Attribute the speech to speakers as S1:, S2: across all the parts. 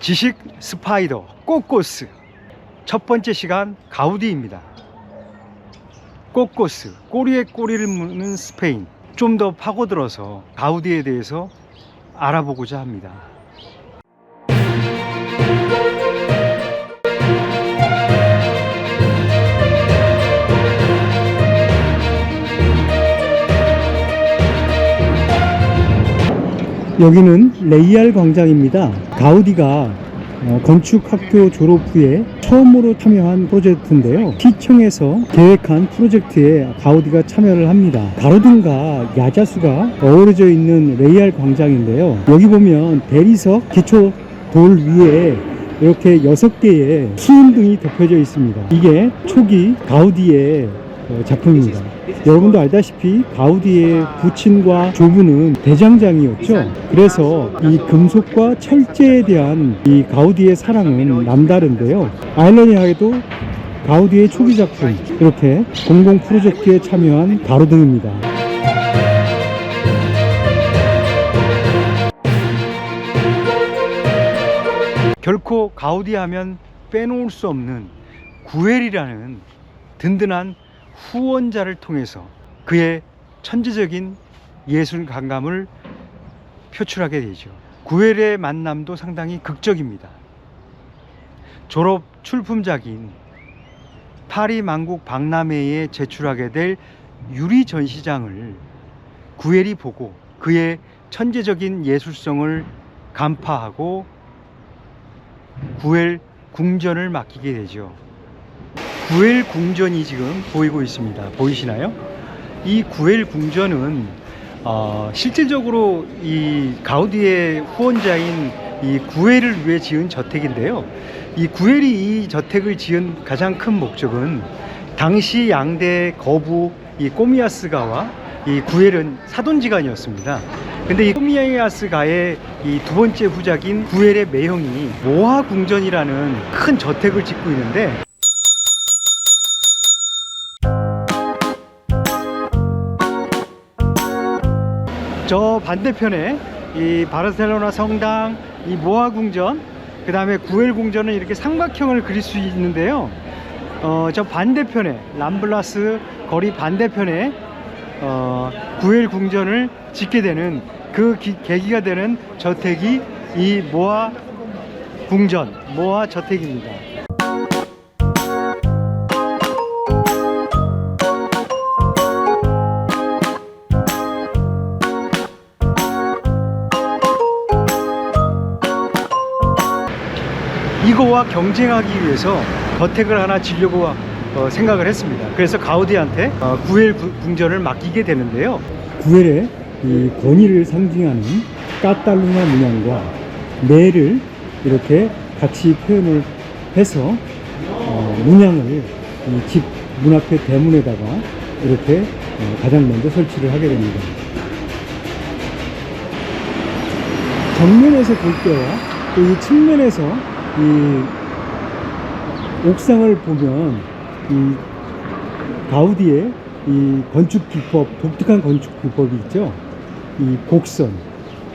S1: 지식 스파이더 꼬꼬스. 첫 번째 시간 가우디입니다. 꼬꼬스, 꼬리에 꼬리를 무는 스페인. 좀 더 파고들어서 가우디에 대해서 알아보고자 합니다.
S2: 여기는 레이알 광장입니다. 가우디가 건축학교 졸업 후에 처음으로 참여한 프로젝트인데요. 시청에서 계획한 프로젝트에 가우디가 참여를 합니다. 가로등과 야자수가 어우러져 있는 레이알 광장인데요. 여기 보면 대리석 기초 돌 위에 이렇게 6개의 수은등이 덮여져 있습니다. 이게 초기 가우디의 작품입니다. 여러분도 알다시피 가우디의 부친과 조부는 대장장이었죠. 그래서 이 금속과 철제에 대한 이 가우디의 사랑은 남다른데요. 아이러니하게도 가우디의 초기 작품, 이렇게 공공 프로젝트에 참여한 가로등입니다.
S1: 결코 가우디 하면 빼놓을 수 없는 구엘이라는 든든한 후원자를 통해서 그의 천재적인 예술 감감을 표출하게 되죠. 구엘의 만남도 상당히 극적입니다. 졸업 출품작인 파리 만국 박람회에 제출하게 될 유리 전시장을 구엘이 보고 그의 천재적인 예술성을 간파하고 구엘 궁전을 맡기게 되죠. 구엘 궁전이 지금 보이고 있습니다. 보이시나요? 이 구엘 궁전은 실질적으로 이 가우디의 후원자인 이 구엘을 위해 지은 저택인데요. 이 구엘이 이 저택을 지은 가장 큰 목적은 당시 양대 거부 이 꼬미아스가와 이 구엘은 사돈지간이었습니다. 근데 이 꼬미아스가의 이 두 번째 후작인 구엘의 매형이 모하 궁전이라는 큰 저택을 짓고 있는데, 저 반대편에 이 바르셀로나 성당, 이 모하 궁전, 그 다음에 구엘 궁전은 이렇게 삼각형을 그릴 수 있는데요. 저 반대편에 람블라스 거리 반대편에 구엘 궁전을 짓게 되는 그 계기가 되는 저택이 이 모하 궁전, 모하 저택입니다. 이거와 경쟁하기 위해서 저택을 하나 지려고 생각을 했습니다. 그래서 가우디한테 구엘 궁전을 맡기게 되는데요.
S2: 구엘의 이 권위를 상징하는 까탈루나 문양과 매를 이렇게 같이 표현을 해서 문양을 이 집 문 앞에 대문에다가 이렇게 가장 먼저 설치를 하게 됩니다. 정면에서 볼 때와 또 이 측면에서 이 옥상을 보면 이 가우디의 이 건축 기법, 독특한 건축 기법이 있죠. 이 곡선,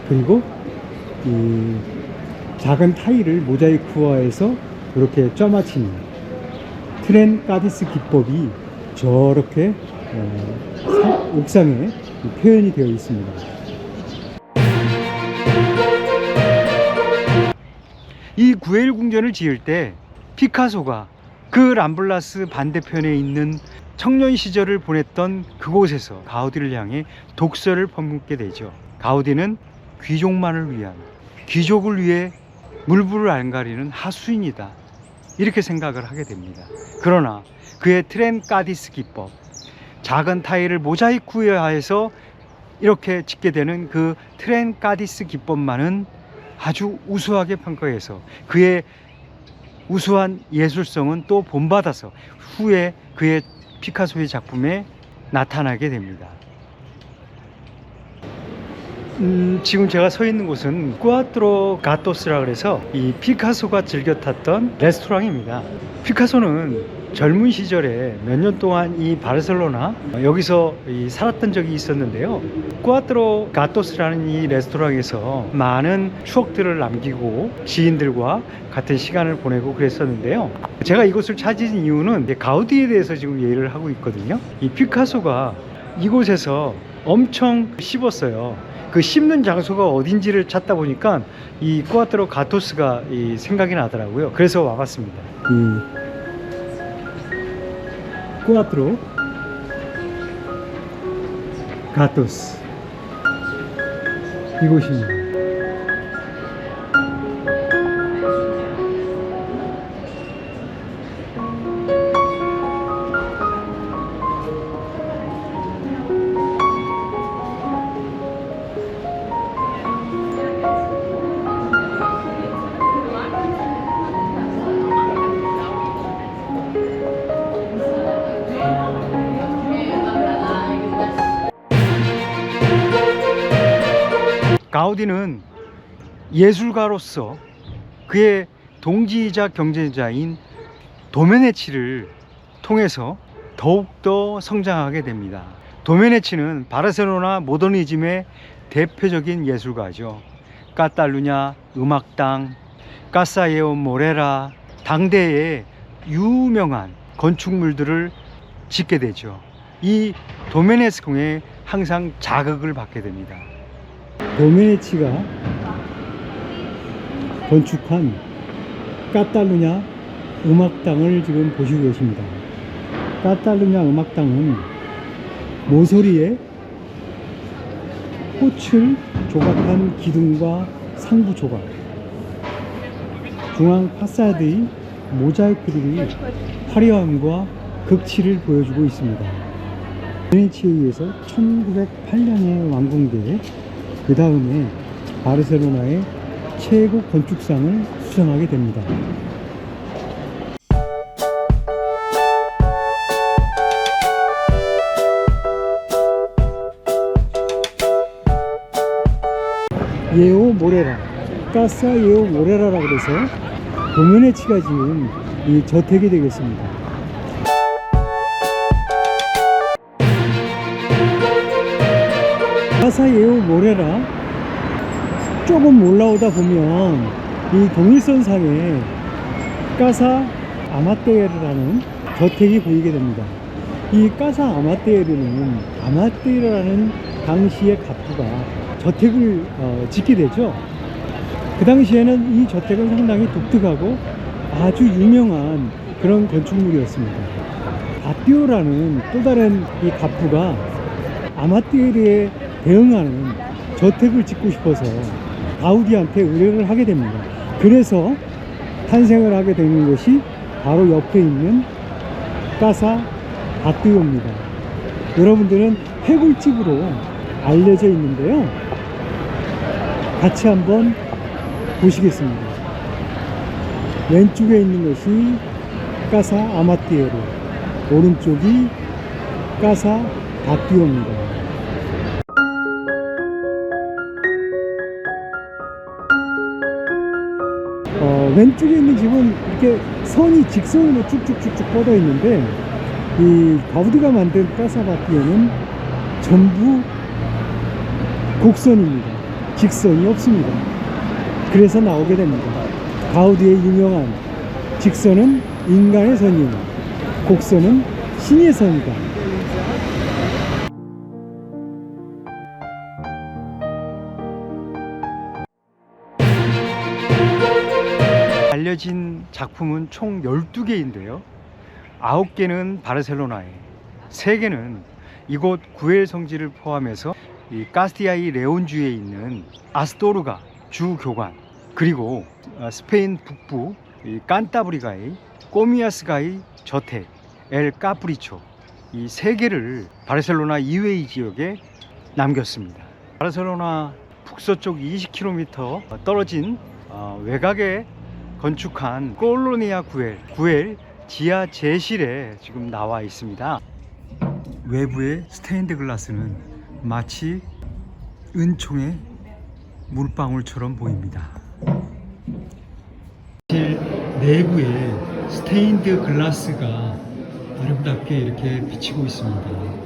S2: 그리고 이 작은 타일을 모자이크화해서 이렇게 쪄맞히는 트렌 까디스 기법이 저렇게 옥상에 표현이 되어 있습니다.
S1: 이 구엘 궁전을 지을 때 피카소가 그 람블라스 반대편에 있는 청년 시절을 보냈던 그곳에서 가우디를 향해 독서를 퍼붓게 되죠. 가우디는 귀족만을 위한, 귀족을 위해 물불을 안 가리는 하수인이다, 이렇게 생각을 하게 됩니다. 그러나 그의 트렌 까디스 기법, 작은 타일을 모자이크화해서 이렇게 짓게 되는 그 트렌 까디스 기법만은 아주 우수하게 평가해서 그의 우수한 예술성은 또 본받아서 후에 그의 피카소의 작품에 나타나게 됩니다. 지금 제가 서 있는 곳은 꾸아트로 가토스라 그래서 이 피카소가 즐겨 탔던 레스토랑입니다. 피카소는 젊은 시절에 몇 년 동안 이 바르셀로나 여기서 살았던 적이 있었는데요. 쿠아트로 가토스라는 이 레스토랑에서 많은 추억들을 남기고 지인들과 같은 시간을 보내고 그랬었는데요. 제가 이곳을 찾은 이유는 이제 가우디에 대해서 지금 얘기를 하고 있거든요. 이 피카소가 이곳에서 엄청 씹었어요. 그 씹는 장소가 어딘지를 찾다 보니까 이 쿠아트로 가토스가 생각이 나더라고요. 그래서 와봤습니다.
S2: 꾸아트로 가토스 이곳입니다.
S1: 가우디는 예술가로서 그의 동지이자 경제자인 도메네치를 통해서 더욱더 성장하게 됩니다. 도메네치는 바르셀로나 모더니즘의 대표적인 예술가죠. 까탈루냐 음악당, 까사예오 모레라, 당대의 유명한 건축물들을 짓게 되죠. 이 도메네치궁에 항상 자극을 받게 됩니다.
S2: 도메네치가 건축한 까탈루냐 음악당을 지금 보시고 계십니다. 까탈루냐 음악당은 모서리에 꽃을 조각한 기둥과 상부 조각, 중앙 파사드의 모자이크들이 화려함과 극치를 보여주고 있습니다. 베네치에 의해서 1908년에 완공돼 그 다음에 바르셀로나의 최고 건축상을 수상하게 됩니다. 예오 모레라, 까사 예오 모레라라고 해서 도메네치가 지은 이 저택이 되겠습니다. 까사 예오 모레라 조금 올라오다 보면 이 동일선상에 까사 아마떼르라는 저택이 보이게 됩니다. 이 까사 아마떼르는 아마떼르라는 당시의 갑부가 저택을 짓게 되죠. 그 당시에는 이 저택은 상당히 독특하고 아주 유명한 그런 건축물이었습니다. 바띠오라는 또 다른 이 갑부가 아마떼르에 대응하는 저택을 짓고 싶어서 가우디한테 의뢰를 하게 됩니다. 그래서 탄생을 하게 되는 것이 바로 옆에 있는 까사 바띠오입니다. 여러분들은 해골집으로 알려져 있는데요. 같이 한번 보시겠습니다. 왼쪽에 있는 것이 까사 아마띠에르, 오른쪽이 까사 바띠오입니다. 왼쪽에 있는 집은 이렇게 선이 직선으로 쭉쭉쭉쭉 뻗어 있는데 이 가우디가 만든 까사바띠에는 전부 곡선입니다. 직선이 없습니다. 그래서 나오게 됩니다. 가우디의 유명한 직선은 인간의 선이요, 곡선은 신의 선이다.
S1: 알려진 작품은 총 12개인데요. 9개는 바르셀로나에, 3개는 이곳 구엘 성지를 포함해서 이 카스티아이 레온주에 있는 아스토르가 주교관, 그리고 스페인 북부 이 깐타브리가의 꼬미아스가의 저택 엘 까프리초, 이 3개를 바르셀로나 이외의 지역에 남겼습니다. 바르셀로나 북서쪽 20km 떨어진 외곽에 건축한 콜로니아 구엘 지하 제실에 지금 나와 있습니다. 외부의 스테인드 글라스는 마치 은총의 물방울처럼 보입니다. 내부에 스테인드 글라스가 아름답게 이렇게 비치고 있습니다.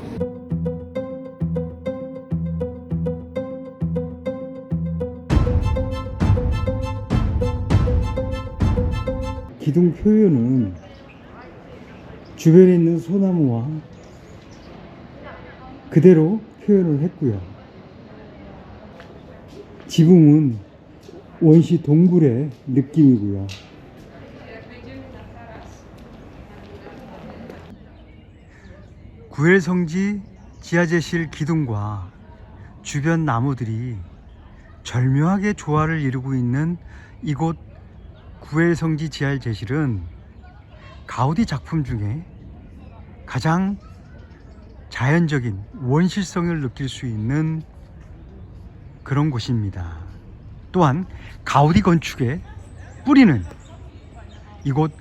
S2: 기둥 표현은 주변에 있는 소나무와 그대로 표현을 했고요. 지붕은 원시 동굴의 느낌이고요.
S1: 구엘성지 지하재실 기둥과 주변 나무들이 절묘하게 조화를 이루고 있는 이곳 구엘성지 지하재실은 가우디 작품 중에 가장 자연적인 원실성을 느낄 수 있는 그런 곳입니다. 또한 가우디 건축의 뿌리는 이곳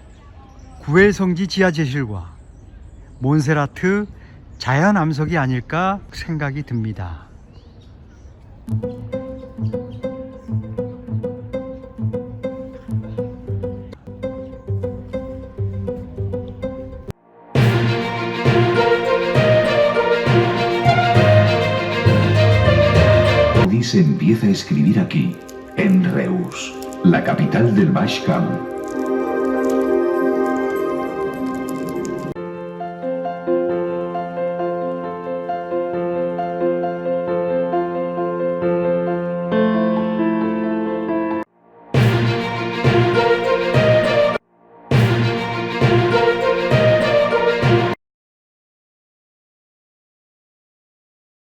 S1: 구엘성지 지하재실과 몬세라트 자연암석이 아닐까 생각이 듭니다.
S3: Se empieza a escribir aquí, en Reus, la capital del Baix Camp.